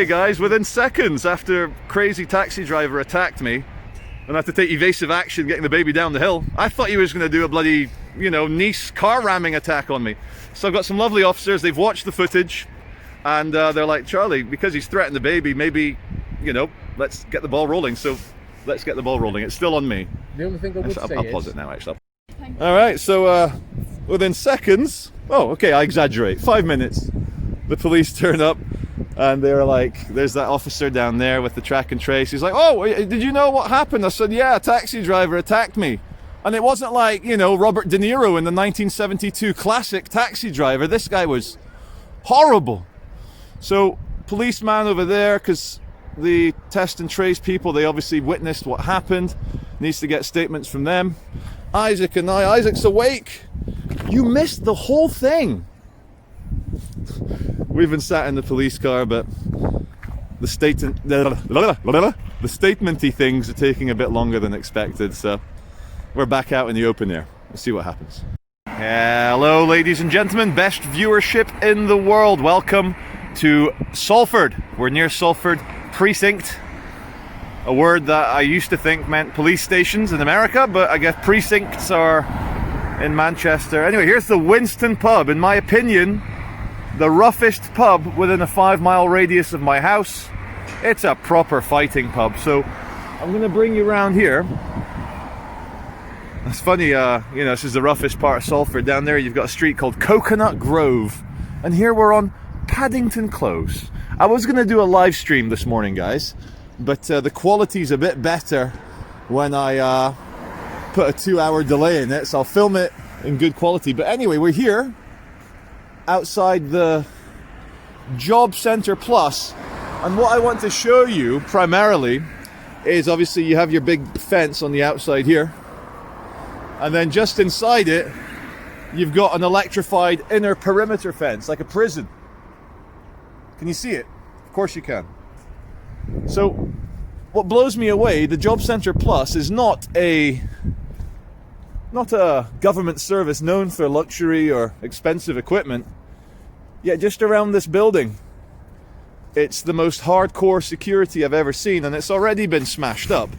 guys, within seconds after crazy taxi driver attacked me and I had to take evasive action getting the baby down the hill, I thought he was going to do a bloody, you know, Nice car ramming attack on me. So I've got some lovely officers, they've watched the footage, and they're like, Charlie, because he's threatened the baby, maybe, you know, let's get the ball rolling. So let's get the ball rolling. It's still on me. The only thing I would say I'll pause it now, actually. All right, so within seconds, oh, okay, I exaggerate, 5 minutes, the police turn up. And they were like, there's that officer down there with the track and trace. He's like, oh, did you know what happened? I said, yeah, a taxi driver attacked me. And it wasn't like, you know, Robert De Niro in the 1972 classic Taxi Driver. This guy was horrible. So, policeman over there, because the test and trace people, they obviously witnessed what happened. Needs to get statements from them. Isaac and I, Isaac's awake. You missed the whole thing. We've been sat in the police car, but the statementy things are taking a bit longer than expected, so we're back out in the open air. We'll see what happens. Hello, ladies and gentlemen, best viewership in the world. Welcome to Salford. We're near Salford Precinct, a word that I used to think meant police stations in America, but I guess precincts are in Manchester. Anyway, here's the Winston pub. In my opinion, the roughest pub within a 5-mile radius of my house. It's a proper fighting pub. So I'm going to bring you around here. It's funny, you know, this is the roughest part of Salford. Down there you've got a street called Coconut Grove. And here we're on Paddington Close. I was going to do a live stream this morning, guys, but the quality's a bit better when I put a 2-hour delay in it. So I'll film it in good quality. But anyway, we're here outside the Job Centre Plus, and what I want to show you primarily is obviously you have your big fence on the outside here, and then just inside it you've got an electrified inner perimeter fence like a prison. Can you see it? Of course you can. So what blows me away, the Job Centre Plus is not a government service known for luxury or expensive equipment. Yet just around this building, it's the most hardcore security I've ever seen, and it's already been smashed up.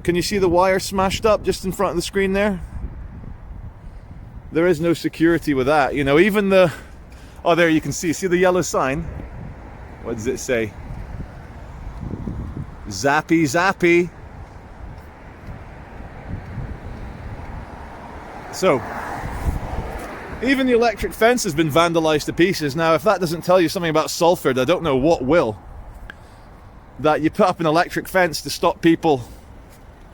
Can you see the wire smashed up just in front of the screen there? There is no security with that. You know, even the... Oh, there you can see the yellow sign? What does it say? Zappy, zappy. So, even the electric fence has been vandalized to pieces. Now, if that doesn't tell you something about Salford, I don't know what will. That you put up an electric fence to stop people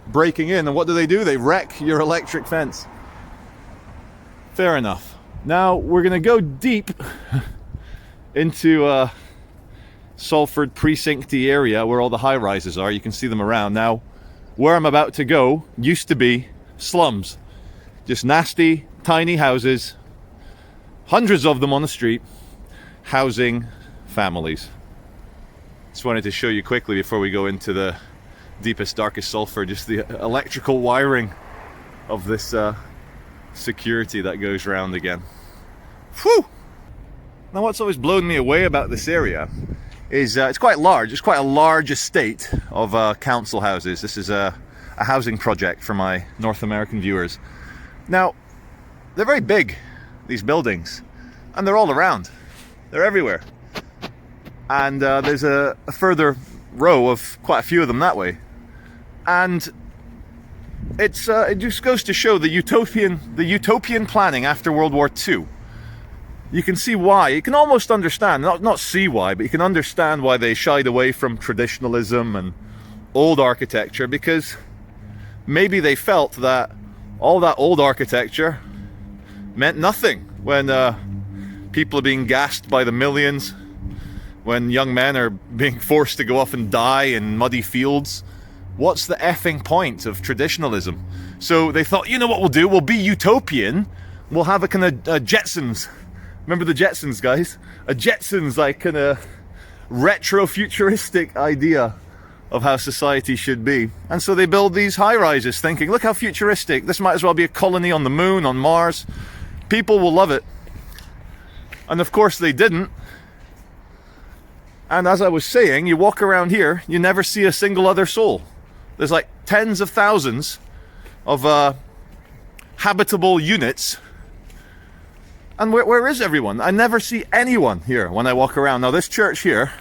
breaking in, and what do? They wreck your electric fence. Fair enough. Now, we're going to go deep into Salford Precincty area where all the high-rises are. You can see them around. Now, where I'm about to go used to be slums. Just nasty, tiny houses, hundreds of them on the street, housing families. Just wanted to show you quickly before we go into the deepest, darkest Salford, just the electrical wiring of this security that goes round again. Whew! Now what's always blown me away about this area is it's quite large. It's quite a large estate of council houses. This is a housing project for my North American viewers. Now, they're very big, these buildings, and they're all around. They're everywhere. And there's a further row of quite a few of them that way. And it just goes to show the utopian planning after World War II. You can see why. You can almost understand, not see why, but you can understand why they shied away from traditionalism and old architecture, because maybe they felt that all that old architecture meant nothing when people are being gassed by the millions, when young men are being forced to go off and die in muddy fields. What's the effing point of traditionalism? So they thought, you know what we'll do? We'll be utopian. We'll have a kind of Jetsons. Remember the Jetsons, guys? A Jetsons, like kind of retro-futuristic idea of how society should be. And so they build these high-rises thinking, look how futuristic. This might as well be a colony on the moon, on Mars. People will love it. And of course they didn't. And as I was saying, you walk around here, you never see a single other soul. There's like tens of thousands of habitable units. And where is everyone? I never see anyone here when I walk around. Now this church here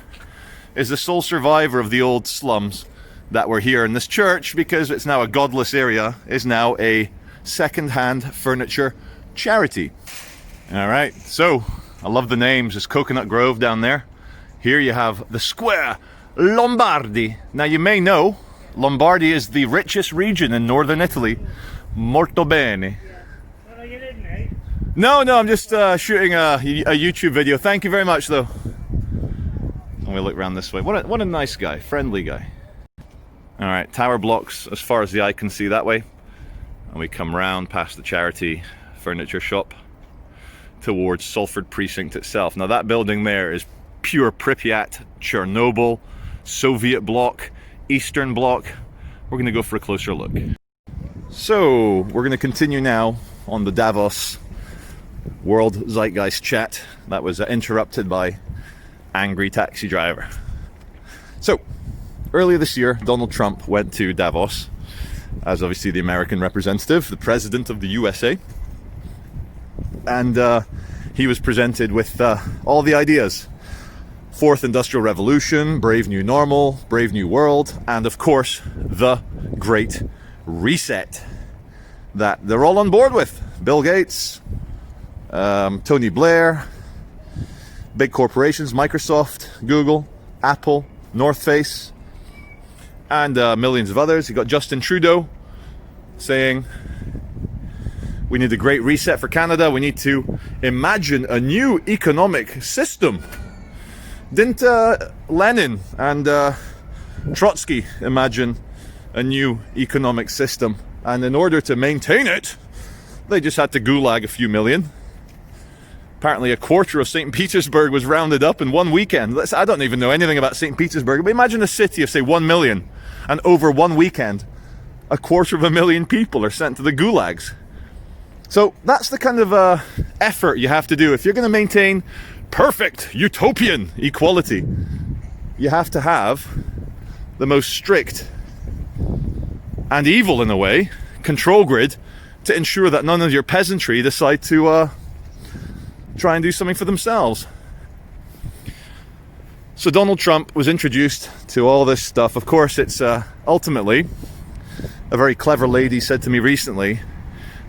is the sole survivor of the old slums that were here. And this church, because it's now a godless area, is now a second-hand furniture charity. All right, so I love the names. There's Coconut Grove down there. Here you have the Square Lombardi. Now you may know Lombardy is the richest region in northern Italy. Molto bene. No, I'm just shooting a YouTube video. Thank you very much, though. And we look around this way. What a nice guy, friendly guy. All right, tower blocks as far as the eye can see that way. And we come round past the charity furniture shop towards Salford precinct itself. Now that building there is pure Pripyat, Chernobyl, Soviet bloc, Eastern bloc. We're going to go for a closer look. So we're going to continue now on the Davos World Zeitgeist chat that was interrupted by angry taxi driver. So earlier this year, Donald Trump went to Davos as obviously the American representative, the president of the USA, and he was presented with all the ideas. Fourth Industrial Revolution, Brave New Normal, Brave New World, and of course the Great Reset that they're all on board with. Bill Gates, Tony Blair, big corporations, Microsoft, Google, Apple, North Face, and millions of others. You got Justin Trudeau saying we need a great reset for Canada. We need to imagine a new economic system. Didn't Lenin and Trotsky imagine a new economic system? And in order to maintain it, they just had to gulag a few million. Apparently a quarter of St. Petersburg was rounded up in one weekend. I don't even know anything about St. Petersburg, but imagine a city of, say, 1 million, and over one weekend, 250,000 people are sent to the gulags. So that's the kind of effort you have to do. If you're going to maintain perfect utopian equality, you have to have the most strict and evil, in a way, control grid to ensure that none of your peasantry decide to try and do something for themselves. So Donald Trump was introduced to all this stuff. Of course, it's ultimately, a very clever lady said to me recently,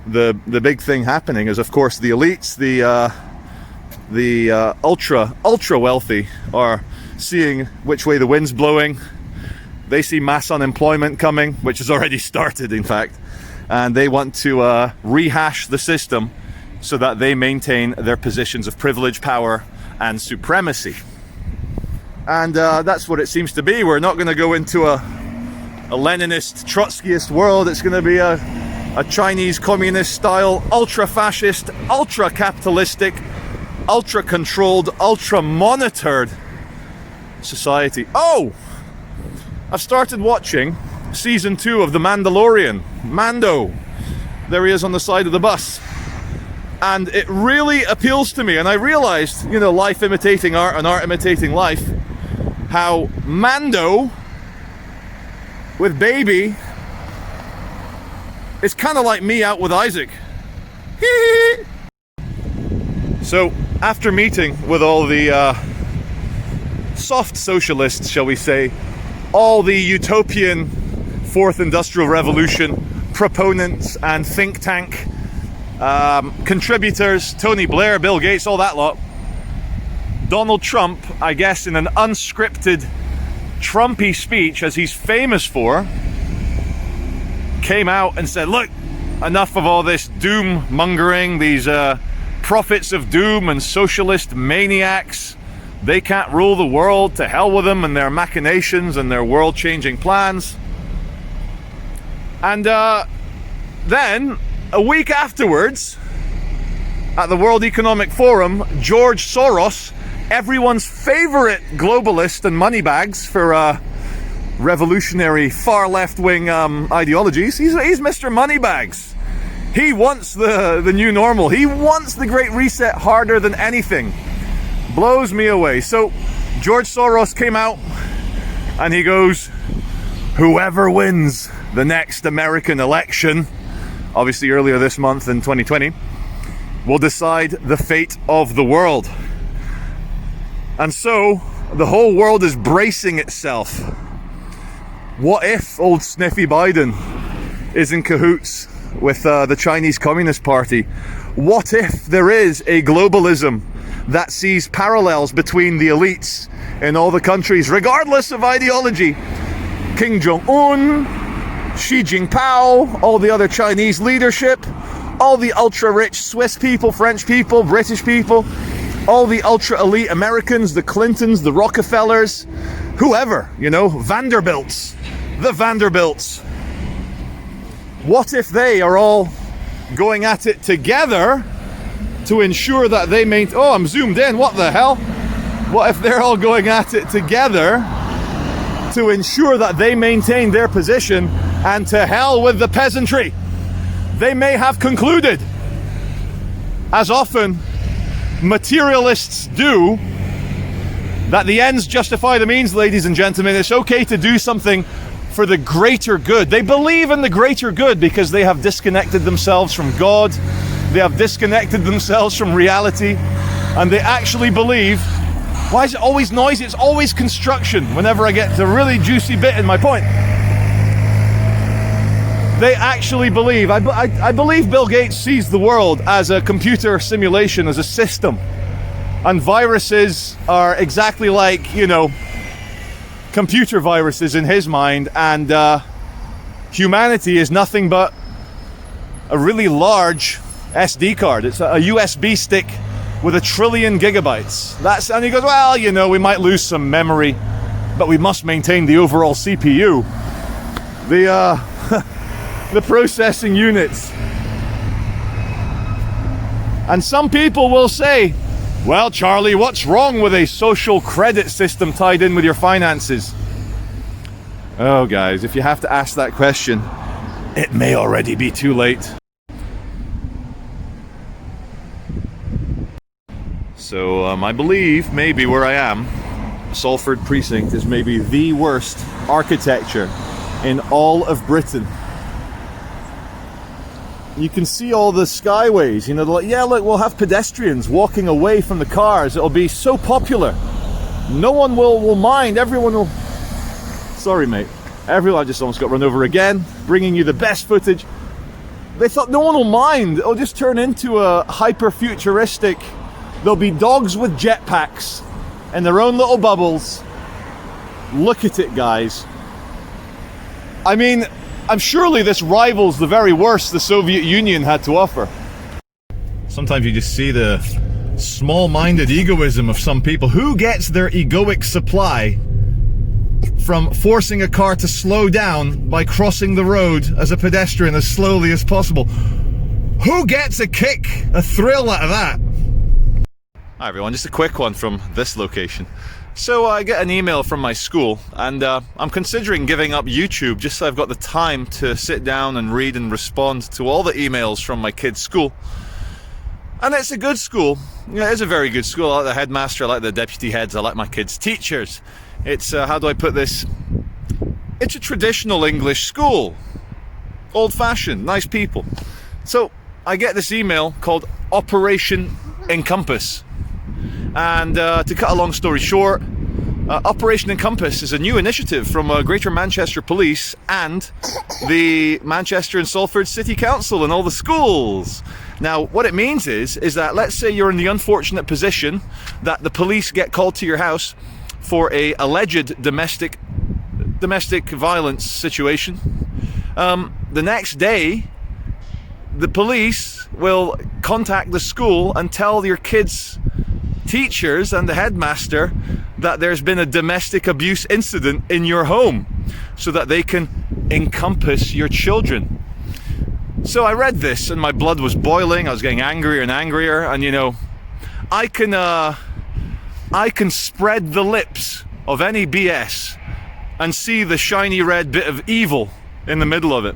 the big thing happening is, of course, the elites, the ultra wealthy are seeing which way the wind's blowing. They see mass unemployment coming, which has already started, in fact, and they want to rehash the system so that they maintain their positions of privilege, power, and supremacy. And that's what it seems to be. We're not going to go into a Leninist, Trotskyist world. It's going to be a Chinese communist style, ultra-fascist, ultra-capitalistic, ultra-controlled, ultra-monitored society. Oh! I've started watching season 2 of The Mandalorian. Mando. There he is on the side of the bus. And it really appeals to me. And I realized, you know, life imitating art and art imitating life, how Mando with Baby is kind of like me out with Isaac. So after meeting with all the soft socialists, shall we say, all the utopian Fourth Industrial Revolution proponents and think tank contributors, Tony Blair, Bill Gates, all that lot, Donald Trump, I guess in an unscripted Trumpy speech, as he's famous for, came out and said, look, enough of all this doom mongering, these prophets of doom and socialist maniacs. They can't rule the world. To hell with them and their machinations and their world-changing plans. And then, a week afterwards, at the World Economic Forum, George Soros, everyone's favorite globalist and moneybags for revolutionary far left-wing ideologies, he's Mr. Moneybags. He wants the new normal. He wants the Great Reset harder than anything. Blows me away. So George Soros came out and he goes, whoever wins the next American election, obviously earlier this month in 2020, will decide the fate of the world. And so the whole world is bracing itself. What if old sniffy Biden is in cahoots with the Chinese Communist Party? What if there is a globalism that sees parallels between the elites in all the countries, regardless of ideology? Kim Jong-un, Xi Jinping, all the other Chinese leadership, all the ultra-rich Swiss people, French people, British people, all the ultra-elite Americans, the Clintons, the Rockefellers, whoever, you know, Vanderbilts, the Vanderbilts. What if they are all going at it together to ensure that they maintain... Oh, I'm zoomed in, what the hell? What if they're all going at it together to ensure that they maintain their position, and to hell with the peasantry? They may have concluded, as often materialists do, that the ends justify the means, ladies and gentlemen. It's okay to do something for the greater good. They believe in the greater good because they have disconnected themselves from God. They have disconnected themselves from reality, and they actually believe... Why is it always noisy? It's always construction whenever I get to a really juicy bit in my point. They actually believe, I believe Bill Gates sees the world as a computer simulation, as a system. And viruses are exactly like, you know, computer viruses in his mind. And humanity is nothing but a really large SD card. It's a USB stick with 1 trillion gigabytes. And he goes, well, you know, we might lose some memory, but we must maintain the overall CPU. The processing units. And some people will say, well, Charlie, what's wrong with a social credit system tied in with your finances? Oh, guys, if you have to ask that question, it may already be too late. So I believe maybe where I am, Salford precinct, is maybe the worst architecture in all of Britain. You can see all the skyways, you know, like, yeah, look, we'll have pedestrians walking away from the cars. It'll be so popular. No one will mind. Everyone will... Sorry, mate. Everyone just almost got run over again, bringing you the best footage. They thought no one will mind. It'll just turn into a hyper-futuristic... There'll be dogs with jetpacks and their own little bubbles. Look at it, guys. I mean, I'm surely this rivals the very worst the Soviet Union had to offer. Sometimes you just see the small-minded egoism of some people. Who gets their egoic supply from forcing a car to slow down by crossing the road as a pedestrian as slowly as possible? Who gets a kick, a thrill out of that? Hi everyone, just a quick one from this location. So I get an email from my school, and I'm considering giving up YouTube just so I've got the time to sit down and read and respond to all the emails from my kids' school. And it's a good school. Yeah, it is a very good school. I like the headmaster, I like the deputy heads, I like my kids' teachers. It's, how do I put this? It's a traditional English school. Old-fashioned, nice people. So I get this email called Operation Encompass. And to cut a long story short, Operation Encompass is a new initiative from Greater Manchester Police and the Manchester and Salford City Council and all the schools. Now, what it means is that, let's say you're in the unfortunate position that the police get called to your house for a alleged domestic violence situation. The next day, the police will contact the school and tell your kids' teachers and the headmaster that there's been a domestic abuse incident in your home, so that they can encompass your children. So I read this and my blood was boiling. I was getting angrier and angrier, and you know, I can spread the lips of any BS and see the shiny red bit of evil in the middle of it.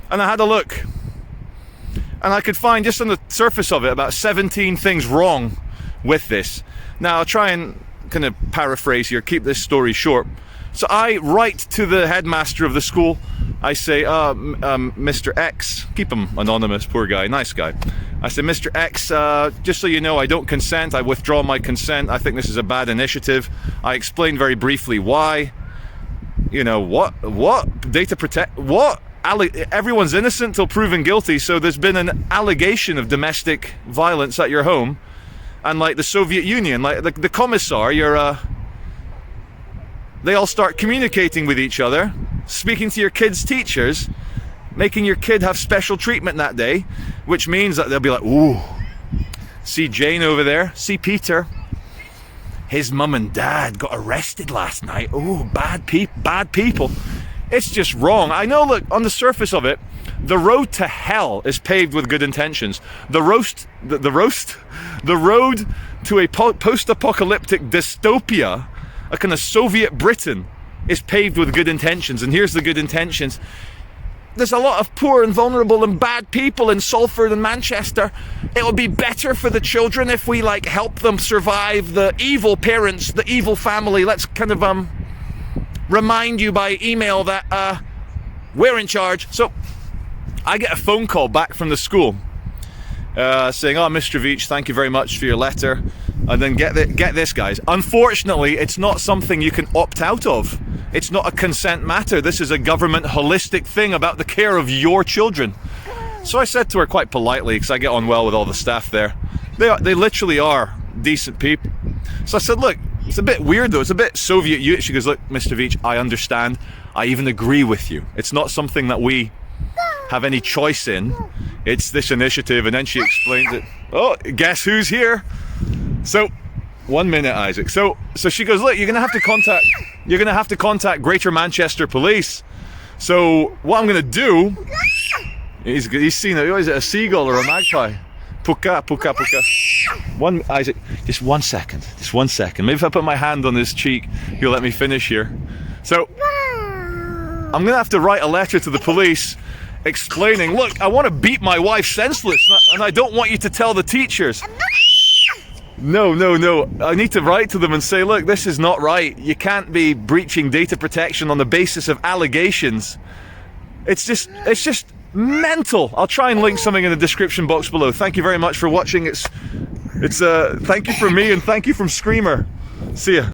And I had a look, and I could find just on the surface of it about 17 things wrong with this. Now I'll try and kind of paraphrase here, keep this story short. So I write to the headmaster of the school. I say, Mr. X, keep him anonymous, poor guy, nice guy. I say, Mr. X, just so you know, I don't consent. I withdraw my consent. I think this is a bad initiative. I explained very briefly why. You know, what? Data protect, what? Everyone's innocent till proven guilty, so there's been an allegation of domestic violence at your home. And like the Soviet Union, like the commissar, they all start communicating with each other, speaking to your kids' teachers, making your kid have special treatment that day, which means that they'll be like, ooh, see Jane over there, see Peter, his mum and dad got arrested last night. Ooh, bad people. It's just wrong. I know, look, on the surface of it, the road to hell is paved with good intentions. The road to a post-apocalyptic dystopia, a kind of Soviet Britain, is paved with good intentions. And here's the good intentions. There's a lot of poor and vulnerable and bad people in Salford and Manchester. It would be better for the children if we like help them survive the evil parents, the evil family. Let's kind of remind you by email that we're in charge. So I get a phone call back from the school saying, oh, Mr. Veitch, thank you very much for your letter. And then get this, guys. Unfortunately, it's not something you can opt out of. It's not a consent matter. This is a government holistic thing about the care of your children. So I said to her quite politely, because I get on well with all the staff there, they literally are decent people. So I said, look, it's a bit weird though. It's a bit Soviet Union. She goes, look, Mr. Veitch, I understand. I even agree with you. It's not something that we have any choice in. It's this initiative. And then she explains it. Oh, guess who's here? So, 1 minute, Isaac. So she goes, look, you're gonna have to contact Greater Manchester Police. So what I'm gonna do, he's seen it. Is it a seagull or a magpie? Puka. Isaac, just 1 second. Just 1 second. Maybe if I put my hand on his cheek, he'll let me finish here. So I'm gonna have to write a letter to the police explaining, look, I want to beat my wife senseless, and I don't want you to tell the teachers. No. I need to write to them and say, look, this is not right. You can't be breaching data protection on the basis of allegations. It's just mental. I'll try and link something in the description box below. Thank you very much for watching. It's thank you from me and thank you from Screamer. See ya.